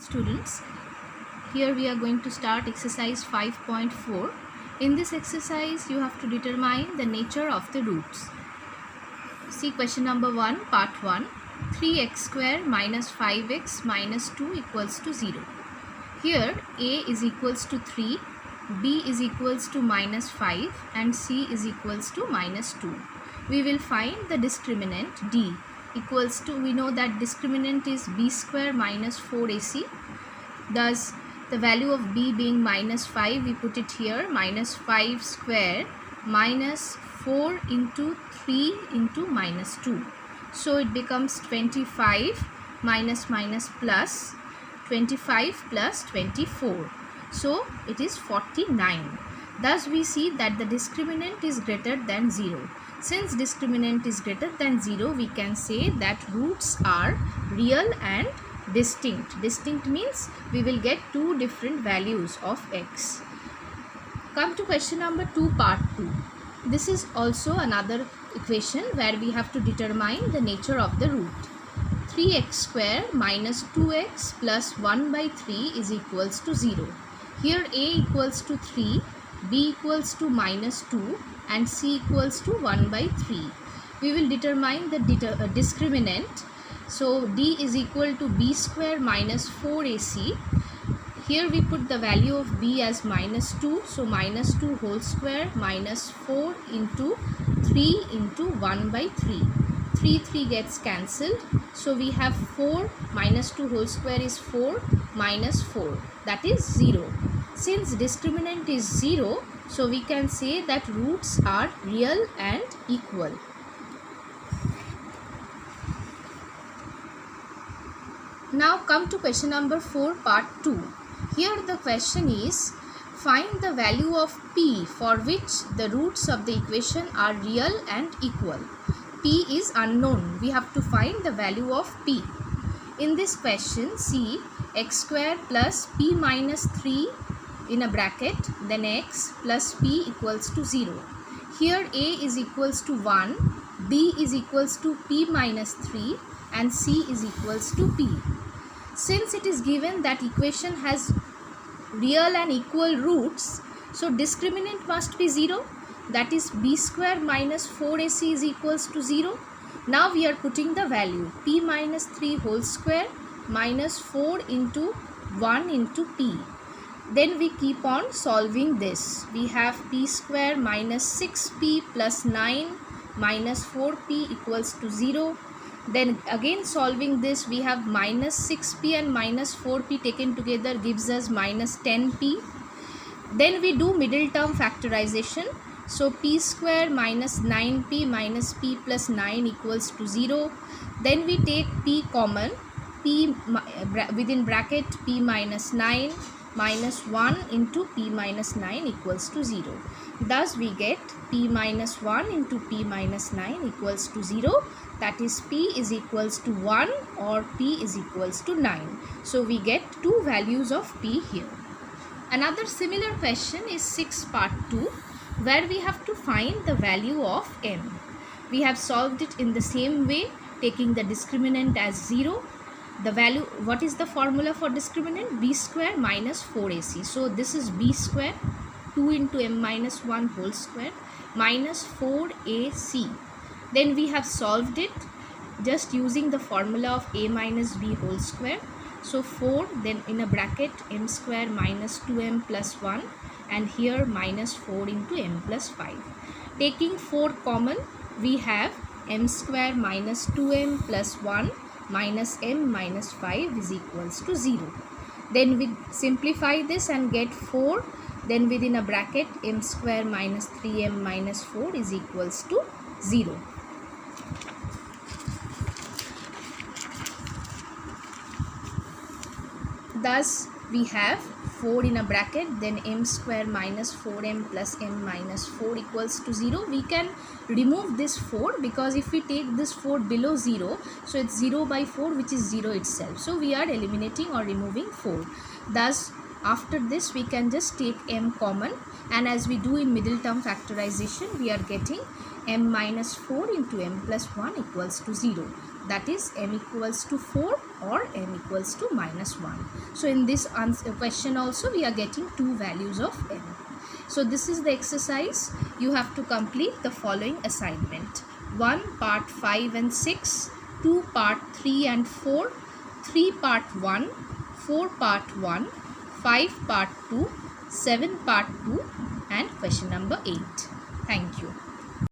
Students, here we are going to start exercise 5.4. In this exercise, you have to determine the nature of the roots. See question number 1, part 1. 3x square minus 5x minus 2 equals to 0. Here, a is equals to 3, b is equals to minus 5 and c is equals to minus 2. We will find the discriminant d equals to, we know that discriminant is b square minus 4ac. Thus, the value of b being minus 5, we put it here, minus 5 square minus 4 into 3 into minus 2. So, it becomes 25 minus minus plus 25 plus 24. So, it is 49. Thus, we see that the discriminant is greater than 0. Since discriminant is greater than 0, we can say that roots are real and distinct. Distinct means we will get two different values of x. Come to question number 2, part 2. This is also another equation where we have to determine the nature of the root. 3x square minus 2x plus 1 by 3 is equals to 0. Here a equals to 3, b equals to minus 2 and c equals to 1 by 3. We will determine the discriminant. So d is equal to b square minus 4ac. Here we put the value of b as minus 2. So minus 2 whole square minus 4 into 3 into 1 by 3. 3 gets cancelled. So we have 4 minus 2 whole square is 4 minus 4, that is 0. Since discriminant is 0, so we can say that roots are real and equal. Now come to question number 4, part 2. Here the question is, find the value of p for which the roots of the equation are real and equal. P is unknown. We have to find the value of p. In this question, see x square plus p minus 3 in a bracket, then x plus p equals to 0. Here a is equals to 1, b is equals to p minus 3 and c is equals to p. Since it is given that equation has real and equal roots, so discriminant must be 0. That is b square minus 4ac is equals to 0. Now we are putting the value p minus 3 whole square minus 4 into 1 into p. Then we keep on solving this. We have p square minus 6p plus 9 minus 4p equals to 0. Then again solving this, we have minus 6p and minus 4p taken together gives us minus 10p. Then we do middle term factorization. So p square minus 9p minus p plus 9 equals to 0. Then we take p common, p within bracket p minus 9 minus 1 into p minus 9 equals to 0. Thus we get p minus 1 into p minus 9 equals to 0. That is p is equals to 1 or p is equals to 9. So we get two values of p here. Another similar question is 6, part 2, where we have to find the value of m. We have solved it in the same way, taking the discriminant as 0. The value, what is the formula for discriminant? B square minus 4ac. So this is b square, 2 into m minus 1 whole square minus 4ac. Then we have solved it just using the formula of a minus b whole square. So 4, then in a bracket m square minus 2m plus 1 and here minus 4 into m plus 5. Taking 4 common, we have m square minus 2m plus 1 minus m minus 5 is equals to 0. Then we simplify this and get 4. Then within a bracket m square minus 3m minus 4 is equals to 0. Thus we have 4 in a bracket, then m square minus 4m plus m minus 4 equals to 0. We can remove this 4 because if we take this 4 below 0, so it's 0 by 4 which is 0 itself. So we are eliminating or removing 4. Thus after this we can just take m common, and as we do in middle term factorization, we are getting m minus 4 into m plus 1 equals to 0. that is m equals to 4 or m equals to -1. So in this question also we are getting two values of m. So this is the exercise. You have to complete the following assignment: 1 part 5 and 6, 2 part 3 and 4, 3 part 1, 4 part 1, 5 part 2, 7 part 2 and question number 8. Thank you.